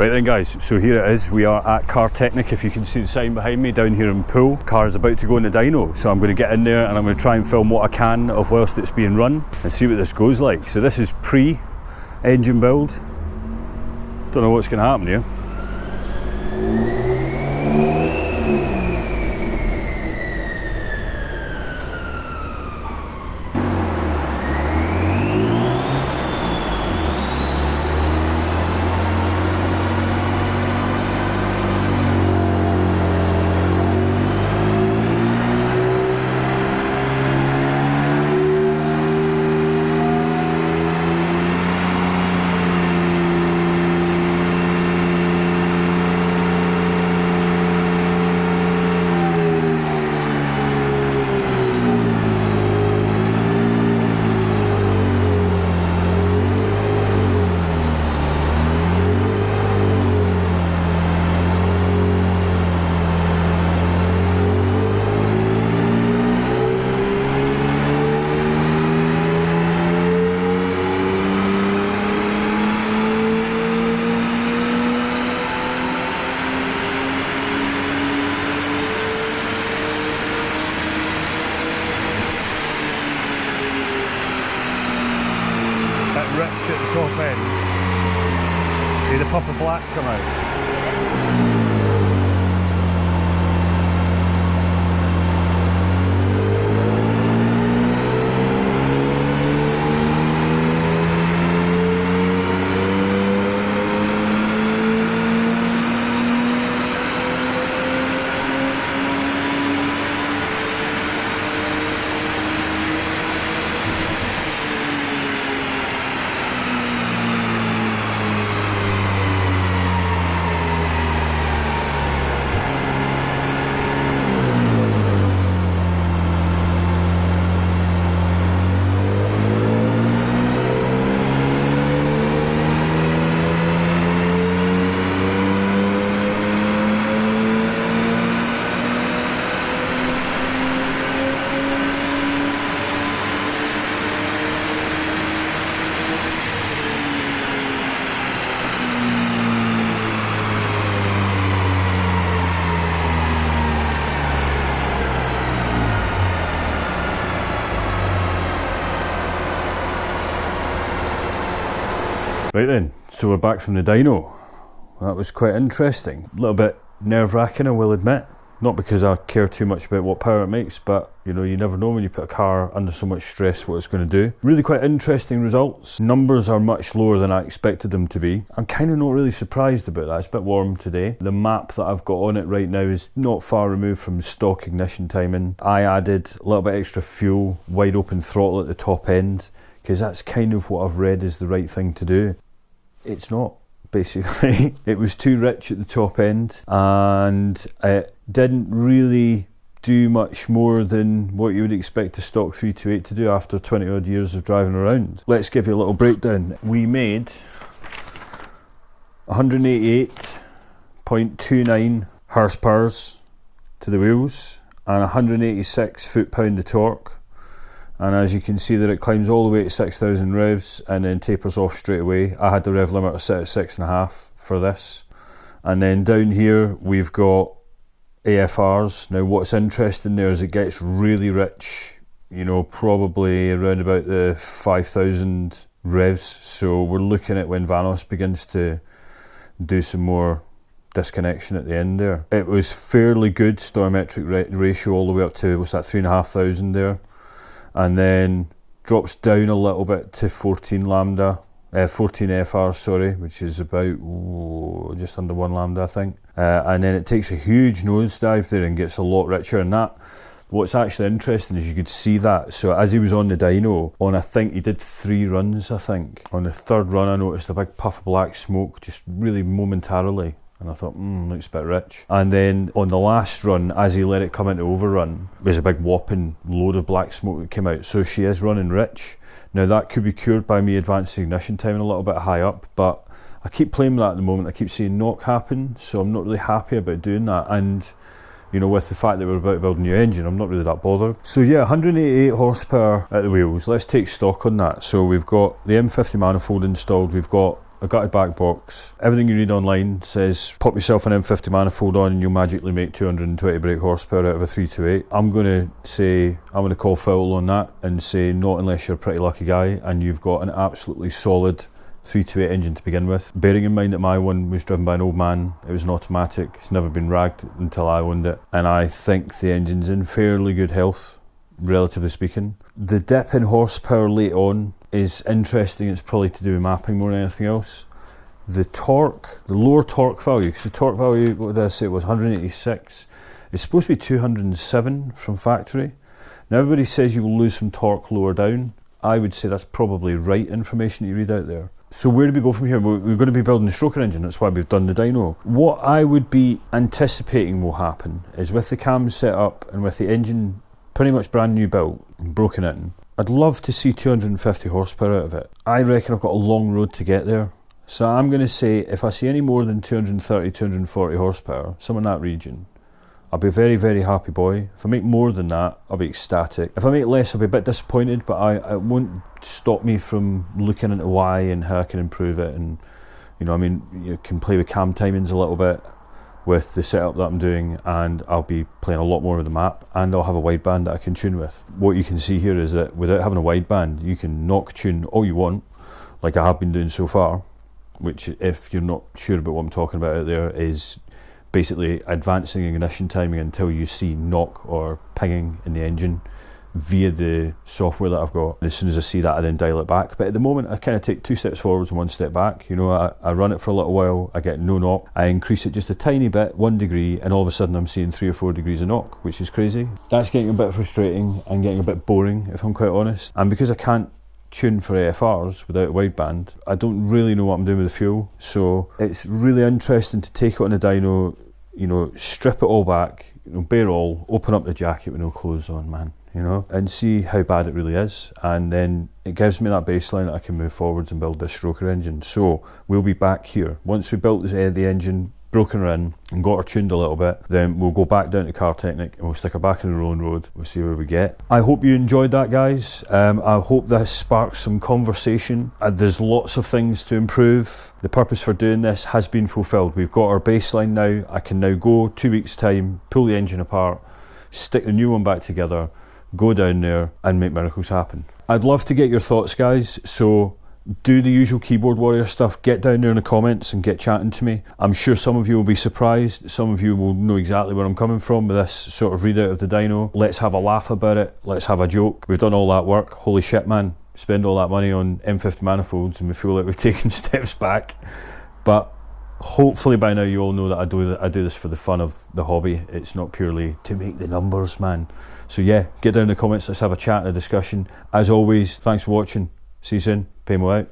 Right then guys, so here it is, we are at Car Technic, if you can see the sign behind me, down here in Poole. Car is about to go in the dyno, so I'm going to get in there and I'm going to try and film what I can of whilst it's being run and see what this goes like. So this is pre-engine build, don't know what's going to happen here. Ratchet at the top end. See the puff of black come out. Right then, so we're back from the dyno. That was quite interesting. A little bit nerve-wracking, I will admit. Not because I care too much about what power it makes, but you know, you never know when you put a car under so much stress what it's going to do. Really quite interesting results. Numbers are much lower than I expected them to be. I'm kind of not really surprised about that. It's a bit warm today. The map that I've got on it right now is not far removed from stock ignition timing. I added a little bit extra fuel, wide open throttle at the top end, because that's kind of what I've read is the right thing to do. It's not, basically. It was too rich at the top end and it didn't really do much more than what you would expect a stock 328 to do after 20 odd years of driving around. Let's give you a little breakdown. We made 188.29 horsepower to the wheels and 186 foot-pound of torque. And as you can see that it climbs all the way to 6,000 revs and then tapers off straight away. I had the rev limiter set at 6.5 for this. And then down here we've got AFRs. Now what's interesting there is it gets really rich, you know, probably around about the 5,000 revs. So we're looking at when Vanos begins to do some more disconnection at the end there. It was fairly good stoichiometric ratio all the way up to, what's that, 3,500 there. And then drops down a little bit to 14 FR, sorry, which is about just under 1 lambda, I think. And then it takes a huge nosedive there and gets a lot richer. And that, what's actually interesting is you could see that. So as he was on the dyno, I think he did 3 runs, I think. On the 3rd run, I noticed a big puff of black smoke, just really momentarily. And I thought, looks a bit rich. And then on the last run, as he let it come into overrun, there's a big whopping load of black smoke that came out. So she is running rich. Now that could be cured by me advancing ignition timing a little bit high up, but I keep playing with that at the moment. I keep seeing knock happen, so I'm not really happy about doing that. And you know, with the fact that we're about to build a new engine, I'm not really that bothered. So yeah, 188 horsepower at the wheels. Let's take stock on that. So we've got the M50 manifold installed, we've got a gutted back box. Everything you read online says pop yourself an M50 manifold on and you'll magically make 220 brake horsepower out of a 328. I'm going to call foul on that and say not unless you're a pretty lucky guy and you've got an absolutely solid 328 engine to begin with. Bearing in mind that my one was driven by an old man, it was an automatic, it's never been ragged until I owned it, and I think the engine's in fairly good health, relatively speaking. The dip in horsepower late on is interesting. It's probably to do with mapping more than anything else. The torque, the lower torque value, so the torque value, what did I say, it was 186. It's supposed to be 207 from factory. Now everybody says you will lose some torque lower down. I would say that's probably right information that you read out there. So where do we go from here? We're going to be building the stroker engine, that's why we've done the dyno. What I would be anticipating will happen is with the cams set up and with the engine pretty much brand new built and broken in, I'd love to see 250 horsepower out of it. I reckon I've got a long road to get there. So I'm going to say if I see any more than 230, 240 horsepower, somewhere in that region, I'll be a very, very happy boy. If I make more than that, I'll be ecstatic. If I make less, I'll be a bit disappointed, but it won't stop me from looking into why and how I can improve it. And, you know, I mean, you can play with cam timings a little bit with the setup that I'm doing, and I'll be playing a lot more with the map, and I'll have a wideband that I can tune with. What you can see here is that without having a wideband, you can knock tune all you want, like I have been doing so far, which, if you're not sure about what I'm talking about out there, is basically advancing ignition timing until you see knock or pinging in the engine via the software that I've got. And as soon as I see that, I then dial it back. But at the moment, I kind of take 2 steps forwards and 1 step back. You know, I run it for a little while, I get no knock, I increase it just a tiny bit, 1 degree, and all of a sudden I'm seeing 3 or 4 degrees of knock, which is crazy. That's getting a bit frustrating and getting a bit boring, if I'm quite honest. And because I can't tune for AFRs without a wideband, I don't really know what I'm doing with the fuel. So it's really interesting to take it on a dyno, you know, strip it all back, you know, bare all, open up the jacket with no clothes on, man, you know, and see how bad it really is. And then it gives me that baseline that I can move forwards and build this stroker engine. So we'll be back here. Once we built the engine, broken her in and got her tuned a little bit, then we'll go back down to Car Technic and we'll stick her back in the rolling road. We'll see where we get. I hope you enjoyed that, guys. I hope this sparks some conversation. There's lots of things to improve. The purpose for doing this has been fulfilled. We've got our baseline now. I can now go 2 weeks time, pull the engine apart, stick the new one back together, go down there and make miracles happen. I'd love to get your thoughts, guys, so do the usual keyboard warrior stuff. Get down there in the comments and get chatting to me. I'm sure some of you will be surprised. Some of you will know exactly where I'm coming from with this sort of readout of the dyno. Let's have a laugh about it. Let's have a joke. We've done all that work. Holy shit, man. Spend all that money on M50 manifolds and we feel like we've taken steps back. But hopefully by now you all know that I do this for the fun of the hobby. It's not purely to make the numbers, man. So yeah, get down in the comments. Let's have a chat and a discussion. As always, thanks for watching. See you soon. Paymo out.